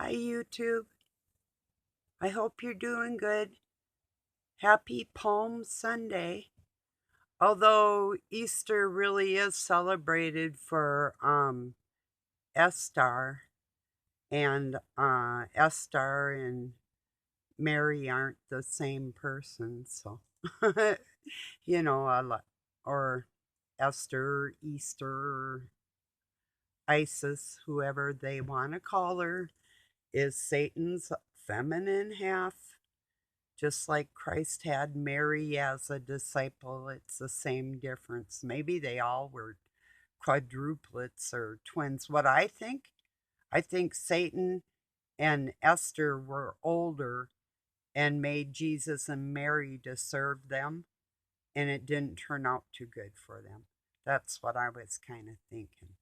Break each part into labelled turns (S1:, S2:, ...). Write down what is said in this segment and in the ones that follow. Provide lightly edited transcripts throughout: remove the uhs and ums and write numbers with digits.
S1: Hi, YouTube. I hope you're doing good. Happy Palm Sunday. Although Easter really is celebrated for Estar, and Estar and Mary aren't the same person, so a lot, or Esther, Easter, Isis, whoever they want to call her, is Satan's feminine half. Just like Christ had Mary as a disciple, it's the same difference. Maybe they all were quadruplets or twins. I think Satan and Esther were older and made Jesus and Mary to serve them, and it didn't turn out too good for them. That's what I was kind of thinking.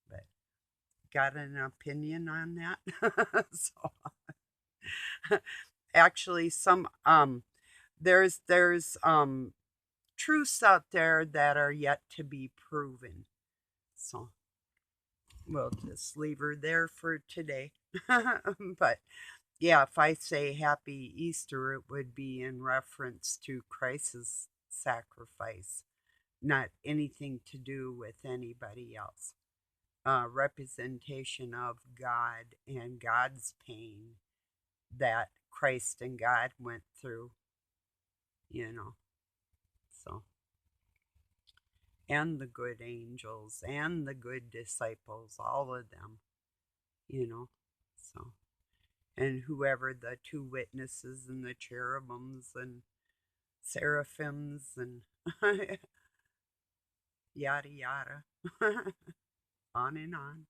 S1: But got an opinion on that? So actually, there's truths out there that are yet to be proven. So we'll just leave her there for today. But yeah, if I say happy Easter, it would be in reference to Christ's sacrifice, not anything to do with anybody else. Representation of God and God's pain that Christ and God went through, you know. So, and the good angels and the good disciples, all of them, you know. So, and whoever the two witnesses and the cherubims and seraphims and yada yada, on and on,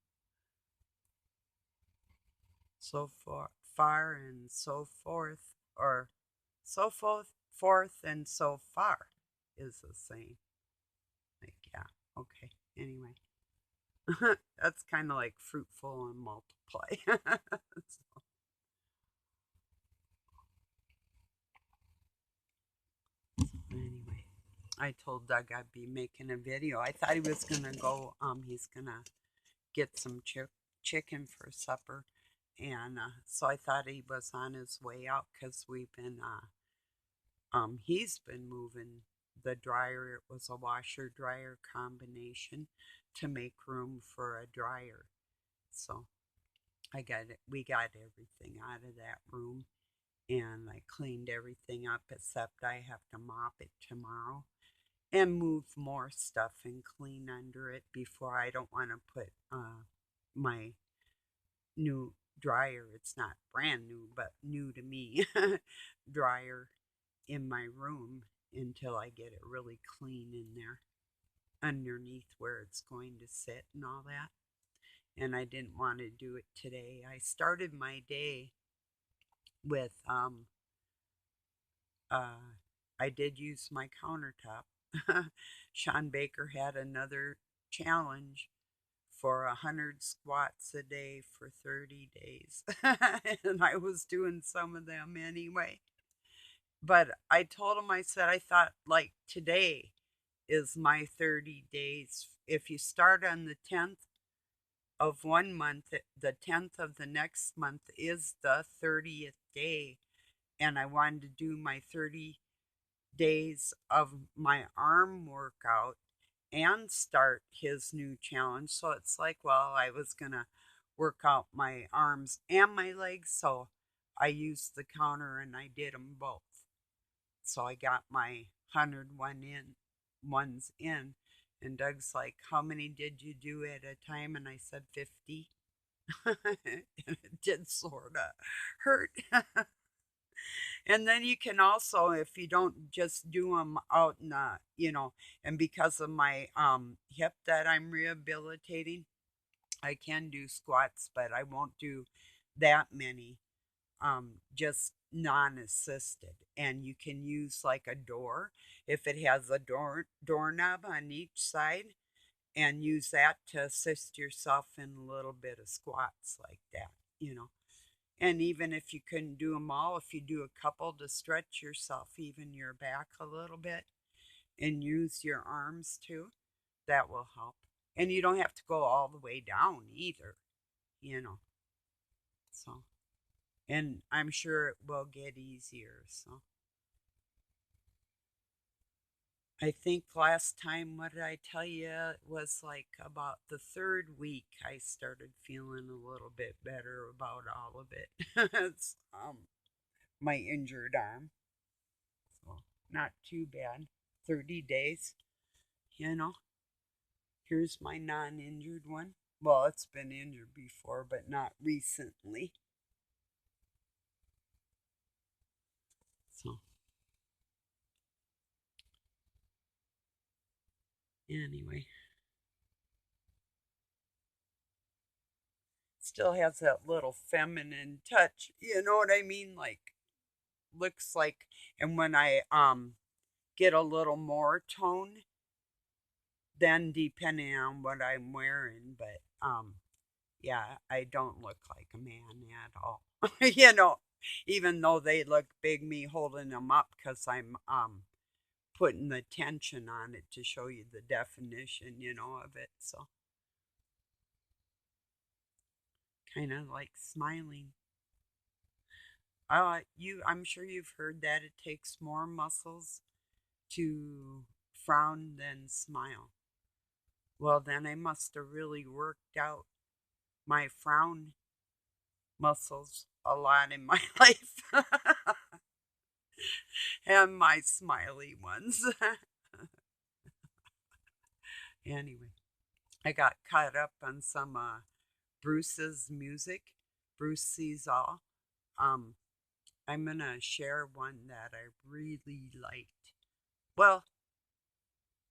S1: so far and so forth, or so forth and so far is the same. Like, yeah, okay, anyway. That's kind of like fruitful and multiply. So, anyway, I told Doug I'd be making a video. I thought he was gonna go. He's gonna get some chicken for supper, and so I thought he was on his way out because he's been moving the dryer. It was a washer dryer combination to make room for a dryer. So I got it. We got everything out of that room, and I cleaned everything up except I have to mop it tomorrow and move more stuff and clean under it before. I don't want to put my new dryer, it's not brand new, but new to me, dryer in my room until I get it really clean in there underneath where it's going to sit and all that. And I didn't want to do it today. I started my day with I did use my countertop. Sean Baker had another challenge for 100 squats a day for 30 days. And I was doing some of them anyway. But I told him, I said, I thought like today is my 30 days. If you start on the 10th of one month, the 10th of the next month is the 30th day. And I wanted to do my 30 days of my arm workout and start his new challenge. So it's like, well, I was going to work out my arms and my legs. So I used the counter and I did them both. So I got my 101 ones in. And Doug's like, how many did you do at a time? And I said 50. And it did sort of hurt. And then you can also, if you don't just do them out in and because of my hip that I'm rehabilitating, I can do squats, but I won't do that many, just non-assisted. And you can use like a door if it has a doorknob on each side, and use that to assist yourself in a little bit of squats like that. And even if you couldn't do them all, if you do a couple to stretch yourself, even your back a little bit, and use your arms too, that will help. And you don't have to go all the way down either, you know. So And I'm sure it will get easier. So I think last time, what did I tell you? It was like about the third week I started feeling a little bit better about all of it. It's my injured arm. So not too bad. 30 days, you know. Here's my non injured one. Well, it's been injured before, but not recently. So, anyway, still has that little feminine touch. You know what I mean? Like, looks like, and when I get a little more tone, then depending on what I'm wearing, but yeah, I don't look like a man at all. You know, even though they look big, me holding them up because I'm putting the tension on it to show you the definition, of it. So kind of like smiling. I'm sure you've heard that it takes more muscles to frown than smile. Well, then I must have really worked out my frown muscles a lot in my life and my smiley ones. Anyway, I got caught up on some Bruce's music. Bruce sees all. Um, I'm gonna share one that I really liked. Well,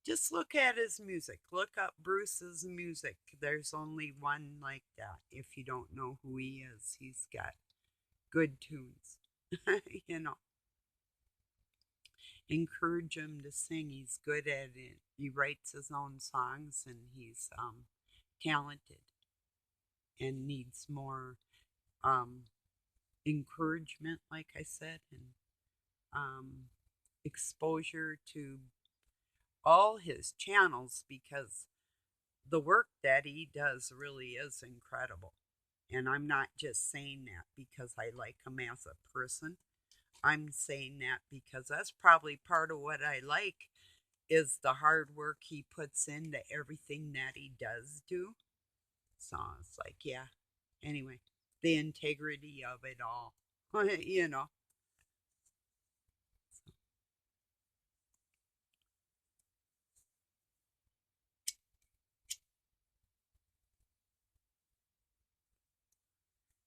S1: just look at his music. Look up Bruce's music. There's only one like that. If you don't know who he is, he's got good tunes. you know, encourage him to sing. He's good at it. He writes his own songs, and he's talented and needs more um, encouragement, like I said, and um, exposure to all his channels because the work that he does really is incredible. And I'm not just saying that because I like him as a person. I'm saying that because that's probably part of what I like is the hard work he puts into everything that he does do. So it's like, yeah. Anyway, the integrity of it all, you know.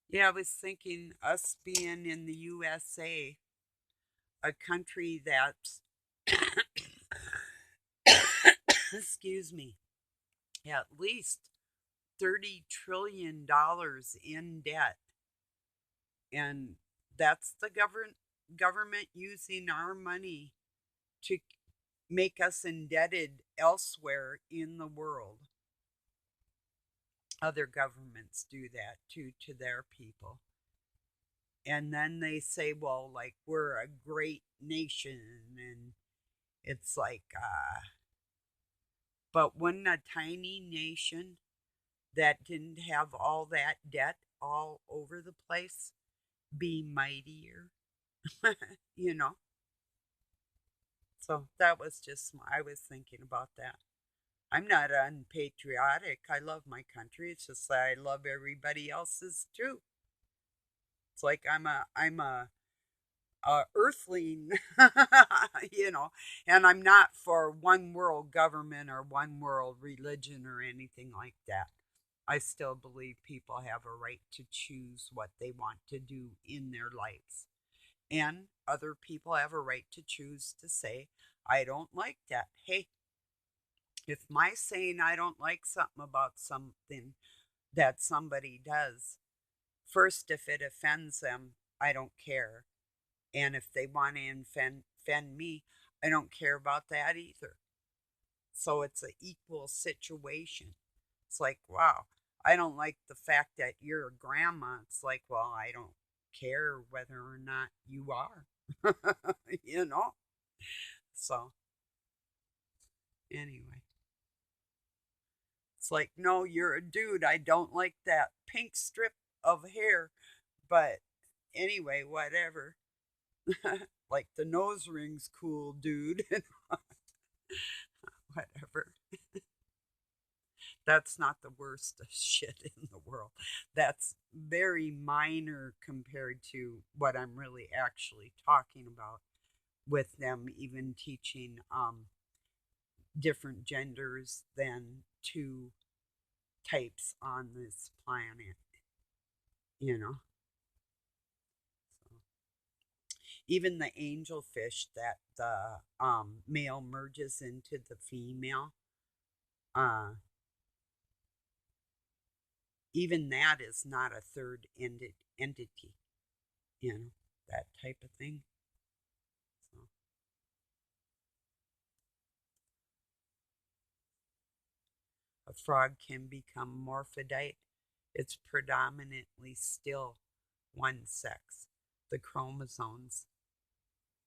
S1: Yeah, I was thinking us being in the USA, a country that's, excuse me, at least $30 trillion in debt. And that's the government using our money to make us indebted elsewhere in the world. Other governments do that too to their people. And then they say, well, like, we're a great nation. And it's like, but wouldn't a tiny nation that didn't have all that debt all over the place be mightier? you know? So that was just, I was thinking about that. I'm not unpatriotic. I love my country. It's just that I love everybody else's too. It's like I'm a earthling, you know, and I'm not for one world government or one world religion or anything like that. I still believe people have a right to choose what they want to do in their lives. And other people have a right to choose to say, I don't like that. Hey, if my saying I don't like something about something that somebody does, first, if it offends them, I don't care. And if they want to offend me, I don't care about that either. So it's an equal situation. It's like, wow, I don't like the fact that you're a grandma. It's like, well, I don't care whether or not you are, you know? So, anyway, it's like, no, you're a dude. I don't like that pink strip of hair. But Anyway, whatever. Like the nose ring's cool, dude. Whatever. That's not the worst shit in the world. That's very minor compared to what I'm really actually talking about with them even teaching different genders than two types on this planet, you know. So even the angelfish that the male merges into the female, uh, even that is not a third entity, you know, that type of thing. So a frog can become morphodite. It's predominantly still one sex. The chromosomes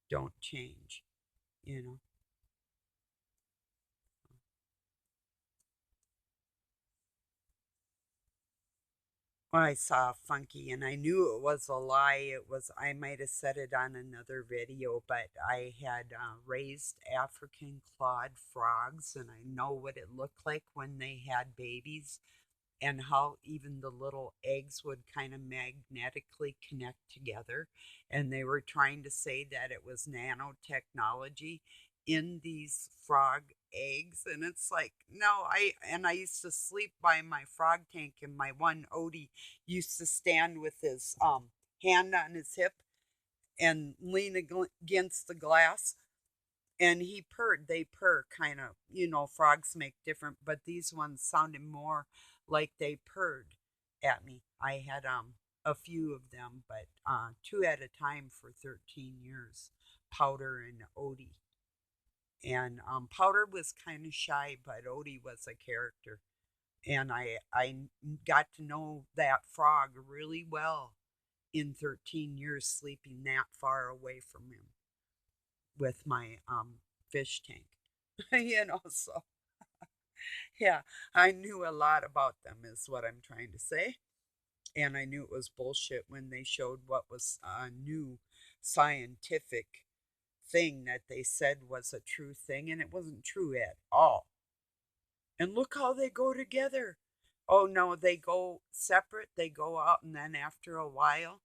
S1: don't change, you know. Well, I saw Funky and I knew it was a lie. It was, I might have said it on another video, but I had raised African clawed frogs and I know what it looked like when they had babies and how even the little eggs would kind of magnetically connect together. And they were trying to say that it was nanotechnology in these frog eggs. And it's like, no, I used to sleep by my frog tank, and my one Odie used to stand with his hand on his hip and lean against the glass, and he purred. They purr kind of, frogs make different, but these ones sounded more like they purred at me. I had a few of them, but two at a time for 13 years, Powder and Odie. And Powder was kind of shy, but Odie was a character. And I got to know that frog really well in 13 years sleeping that far away from him with my fish tank. So yeah, I knew a lot about them, is what I'm trying to say. And I knew it was bullshit when they showed what was a new scientific thing that they said was a true thing, and it wasn't true at all. And look how they go together. Oh no, they go separate, they go out, and then after a while,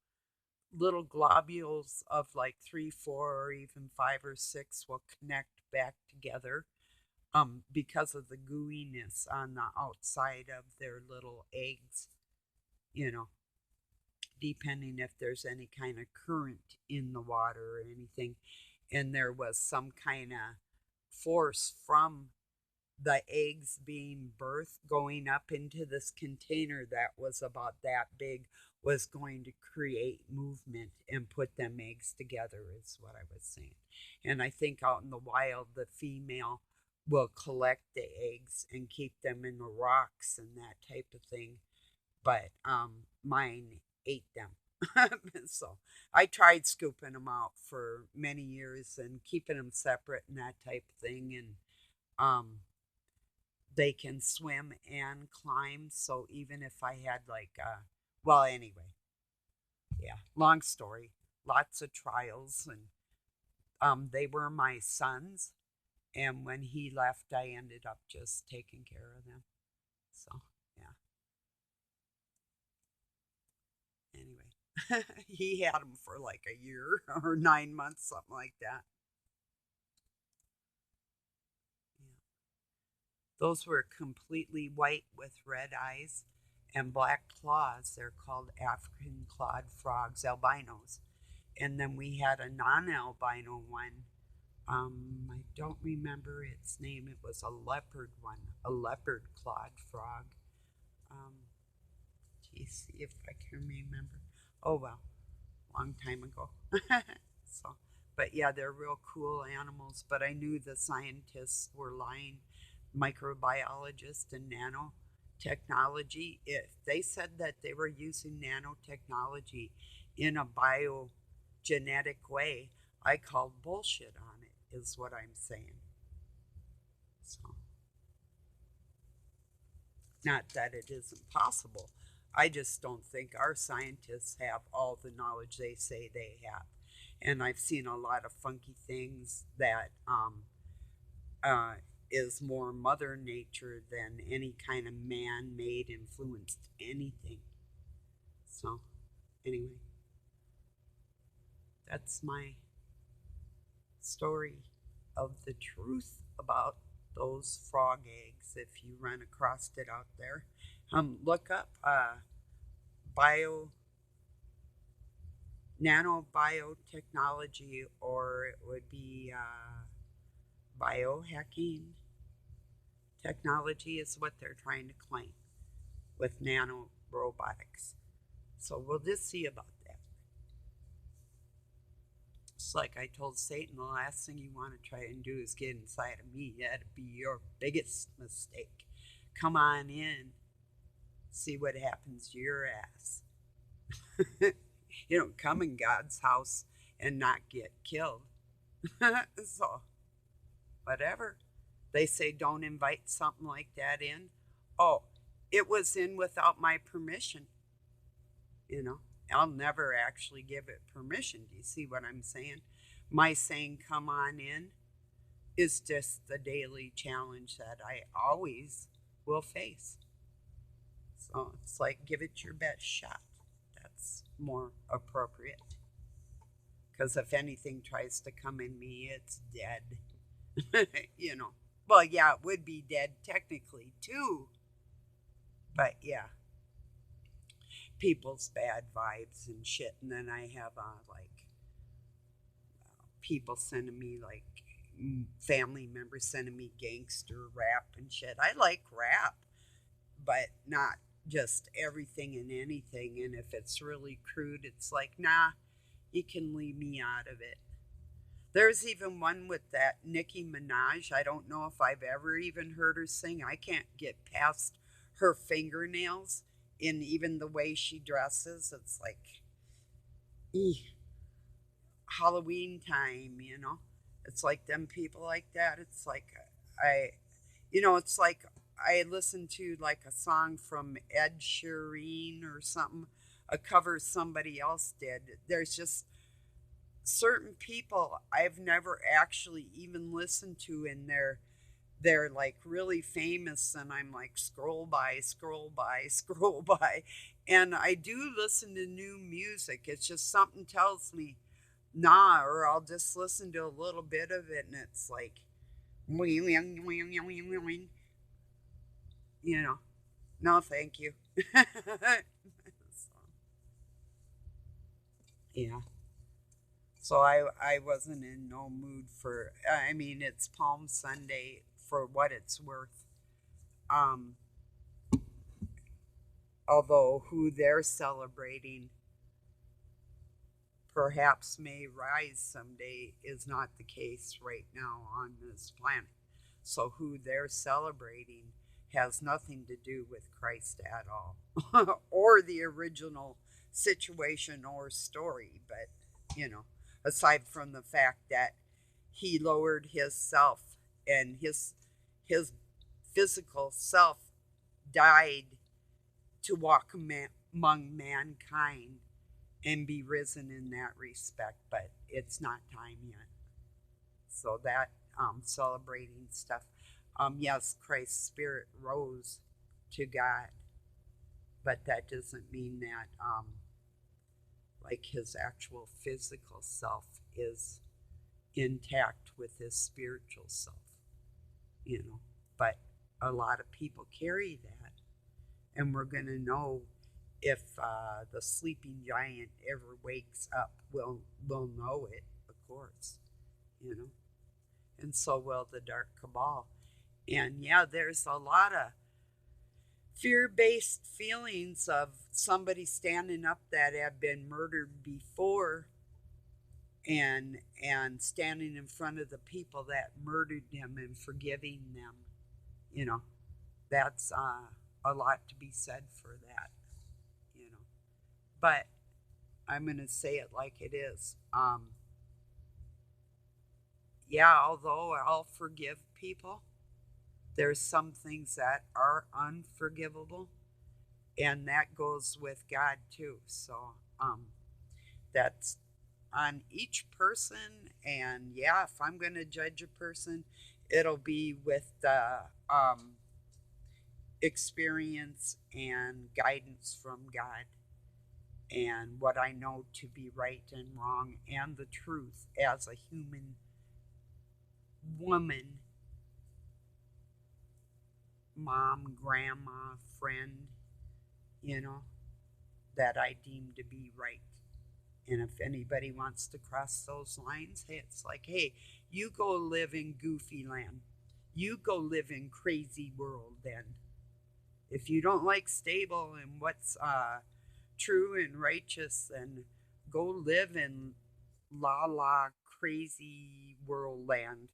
S1: little globules of like three, four, or even five or six will connect back together because of the gooiness on the outside of their little eggs, you know, depending if there's any kind of current in the water or anything. And there was some kind of force from the eggs being birthed going up into this container that was about that big, was going to create movement and put them eggs together, is what I was saying. And I think out in the wild the female will collect the eggs and keep them in the rocks and that type of thing, but mine ate them. So I tried scooping them out for many years and keeping them separate and that type of thing. And they can swim and climb. So even if I had like, well, anyway, yeah, long story, lots of trials, and they were my sons. And when he left, I ended up just taking care of them. So yeah, anyway, he had them for like a year or 9 months, something like that. Yeah. Those were completely white with red eyes and black claws. They're called African clawed frogs, albinos. And then we had a non albino one. I don't remember its name. It was a leopard one, a leopard clawed frog. Um, Geez, see if I can remember. Oh, well, long time ago. So, but yeah, they're real cool animals. But I knew the scientists were lying, microbiologists and nanotechnology. If they said that they were using nanotechnology in a biogenetic way, I called bullshit on it, is what I'm saying. So, not that it isn't possible. I just don't think our scientists have all the knowledge they say they have. And I've seen a lot of funky things that uh, is more Mother Nature than any kind of man made influenced anything. So, anyway, that's my story of the truth about those frog eggs if you run across it out there. Look up bio nanobiotechnology, or it would be biohacking technology, is what they're trying to claim with nano robotics. So we'll just see about that. It's like I told Satan, the last thing you want to try and do is get inside of me. That'd be your biggest mistake. Come on in, see what happens to your ass. You don't come in God's house and not get killed. So, whatever. They say don't invite something like that in. Oh, it was in without my permission. You know, I'll never actually give it permission. Do you see what I'm saying? My saying come on in is just the daily challenge that I always will face. So it's like give it your best shot. That's more appropriate. Because if anything tries to come in me, it's dead. You know. Well, yeah, it would be dead technically too. But yeah, people's bad vibes and shit. And then I have like people sending me like family members sending me gangster rap and shit. I like rap, but not just everything and anything. And if it's really crude, it's like, nah, you can leave me out of it. There's even one with that Nicki Minaj. I don't know if I've ever even heard her sing. I can't get past her fingernails in even the way she dresses. It's like, Halloween time, you know? It's like them people like that. It's like, I, it's like I listened to like a song from Ed Sheeran or something, a cover somebody else did. There's just certain people I've never actually even listened to, and they're like really famous, and I'm like scroll by, scroll by, scroll by. And I do listen to new music. It's just something tells me nah, or I'll just listen to a little bit of it and it's like you know, no thank you. So, yeah. So I wasn't in no mood for, I mean, it's Palm Sunday for what it's worth. Um, Although who they're celebrating perhaps may rise someday is not the case right now on this planet. So who they're celebrating has nothing to do with Christ at all, or the original situation or story. But, aside from the fact that he lowered his self, and his physical self died to walk among mankind and be risen in that respect, but it's not time yet. So that celebrating stuff. Yes, Christ's spirit rose to God, but that doesn't mean that like his actual physical self is intact with his spiritual self. But a lot of people carry that, and we're going to know if the sleeping giant ever wakes up. We'll know it, of course, you know, and so will the dark cabal. And yeah, there's a lot of fear-based feelings of somebody standing up that have been murdered before, and standing in front of the people that murdered them and forgiving them. You know, that's a lot to be said for that. You know, but I'm going to say it like it is. Yeah, although I'll forgive people, there's some things that are unforgivable. And that goes with God too. So that's on each person. And yeah, if I'm going to judge a person, it'll be with the experience and guidance from God and what I know to be right and wrong and the truth as a human woman, mom, grandma, friend, you know, that I deem to be right. And if anybody wants to cross those lines, hey, it's like, hey, you go live in goofy land. You go live in crazy world then. If you don't like stable and what's true and righteous, then go live in la la crazy world land,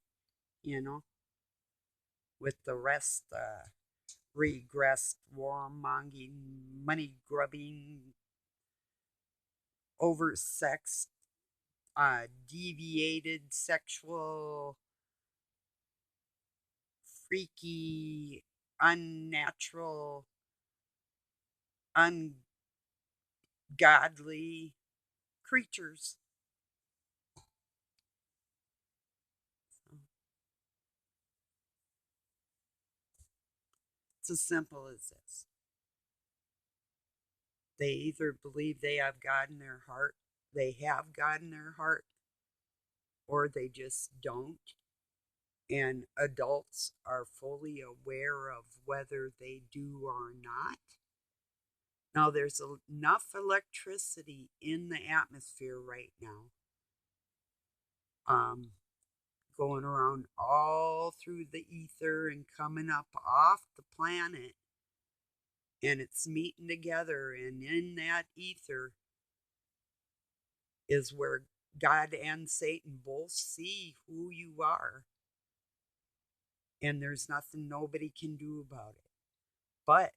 S1: you know, with the rest regressed, warmongering, money grubbing, oversexed, deviated, sexual, freaky, unnatural, ungodly creatures. So it's as simple as this. They either believe they have God in their heart, they have God in their heart, or they just don't. And adults are fully aware of whether they do or not. Now, there's enough electricity in the atmosphere right now, um, going around all through the ether and coming up off the planet, and it's meeting together. And in that ether is where God and Satan both see who you are, and there's nothing nobody can do about it. But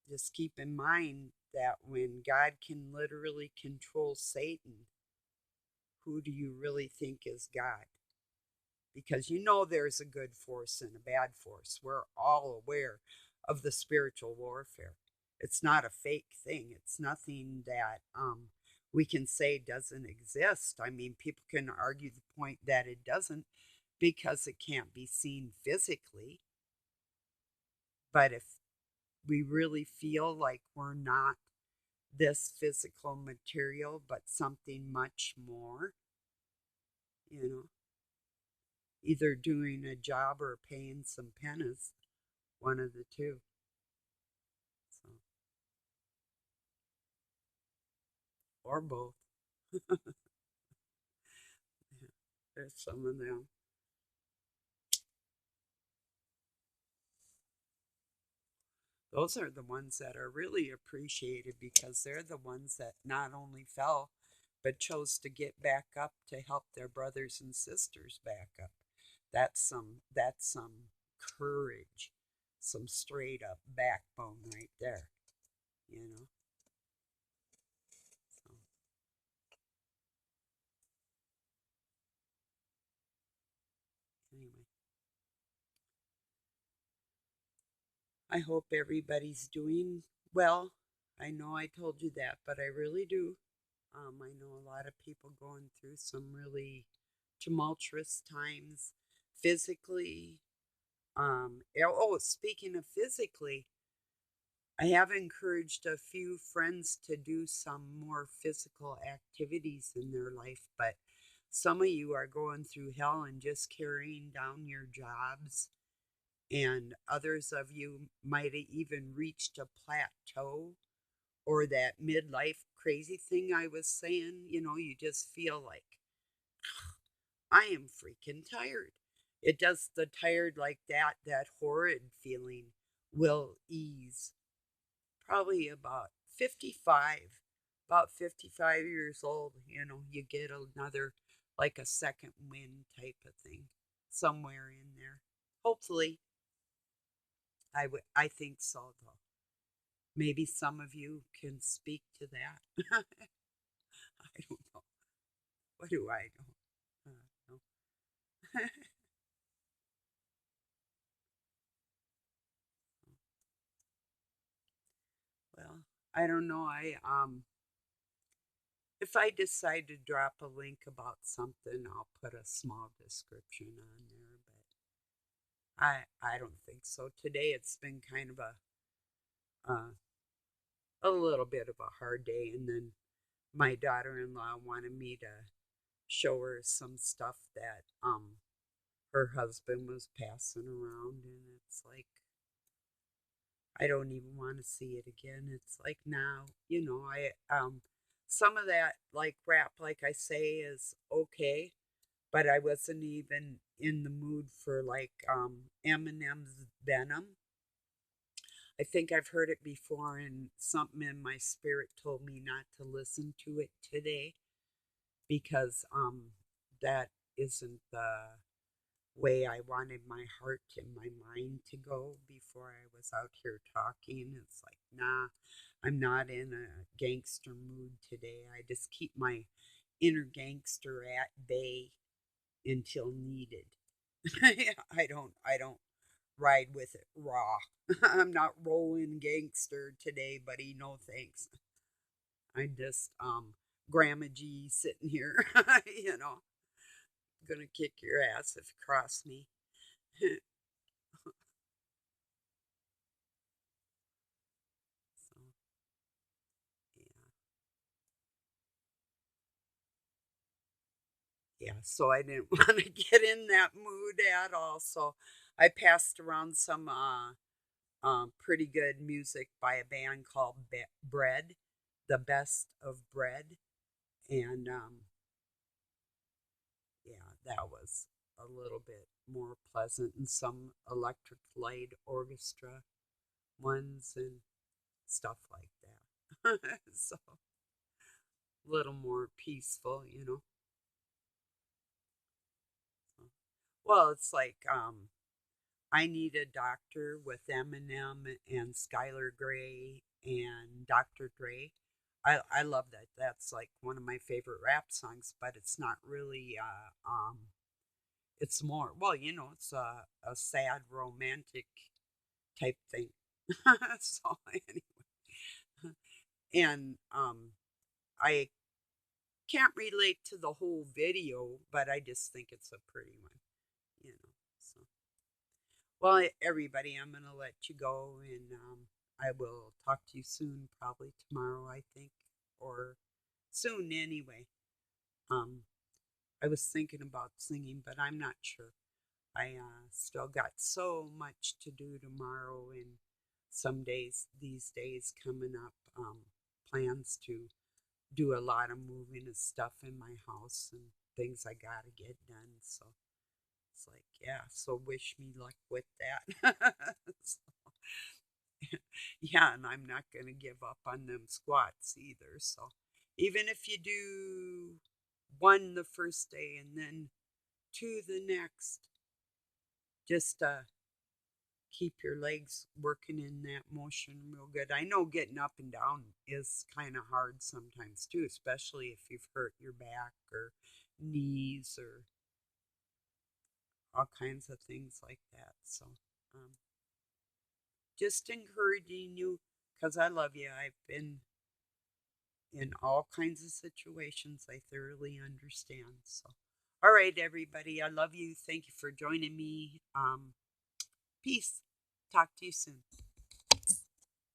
S1: just keep in mind that when God can literally control Satan, who do you really think is God? Because you know there's a good force and a bad force. We're all aware of the spiritual warfare. It's not a fake thing. It's nothing that we can say doesn't exist. I mean, people can argue the point that it doesn't because it can't be seen physically. But if we really feel like we're not this physical material, but something much more, you know, either doing a job or paying some pennies, one of the two. So, or both. Yeah, there's some of them. Those are the ones that are really appreciated because they're the ones that not only fell, but chose to get back up to help their brothers and sisters back up. That's some courage, some straight up backbone right there, you know. So anyway, I hope everybody's doing well. I know I told you that, but I really do. I know a lot of people going through some really tumultuous times physically. Oh, speaking of physically, I have encouraged a few friends to do some more physical activities in their life, but some of you are going through hell and just carrying down your jobs, and others of you might have even reached a plateau or that midlife crazy thing I was saying. You know, you just feel like, I am freaking tired. It does the tired like that horrid feeling will ease probably about 55, about 55 years old. You know, you get another, like a second wind type of thing somewhere in there. Hopefully, I think so though. Maybe some of you can speak to that. I don't know. What do I know? No. I don't know. If I decide to drop a link about something, I'll put a small description on there, but I don't think so. Today it's been kind of uh, a little bit of a hard day, and then my daughter-in-law wanted me to show her some stuff that her husband was passing around, and it's like I don't even want to see it again. It's like now, I some of that like rap, like I say, is okay, but I wasn't even in the mood for like Eminem's Venom. I think I've heard it before, and something in my spirit told me not to listen to it today because that isn't the way I wanted my heart and my mind to go before I was out here talking. It's like, nah, I'm not in a gangster mood today. I just keep my inner gangster at bay until needed. I don't ride with it raw. I'm not rolling gangster today, buddy. No thanks. I'm just Grandma G sitting here, you know, gonna kick your ass if you cross me. So yeah. Yeah, so I didn't want to get in that mood at all. So I passed around some pretty good music by a band called Bread, the best of Bread, and yeah, that was a little bit more pleasant, and some electric light orchestra ones and stuff like that. So a little more peaceful, you know. So, well, it's like I Need a Doctor with Eminem and Skylar Grey and Dr. Dre. I love that. That's like one of my favorite rap songs, but it's not really it's more well, it's a sad romantic type thing. So anyway, and I can't relate to the whole video, but I just think it's a pretty one, you know. So well, everybody, I'm going to let you go, and I will talk to you soon, probably tomorrow, I think, or soon anyway. Um, I was thinking about singing, but I'm not sure. I still got so much to do tomorrow, and some days, these days coming up, plans to do a lot of moving and stuff in my house and things I got to get done. So it's like, yeah, so wish me luck with that. So, yeah, and I'm not going to give up on them squats either. So even if you do one the first day and then two the next, just keep your legs working in that motion real good. I know getting up and down is kind of hard sometimes too, especially if you've hurt your back or knees or all kinds of things like that. So, um, just encouraging you because I love you. I've been in all kinds of situations. I thoroughly understand. So, all right, everybody. I love you. Thank you for joining me. Peace. Talk to you soon.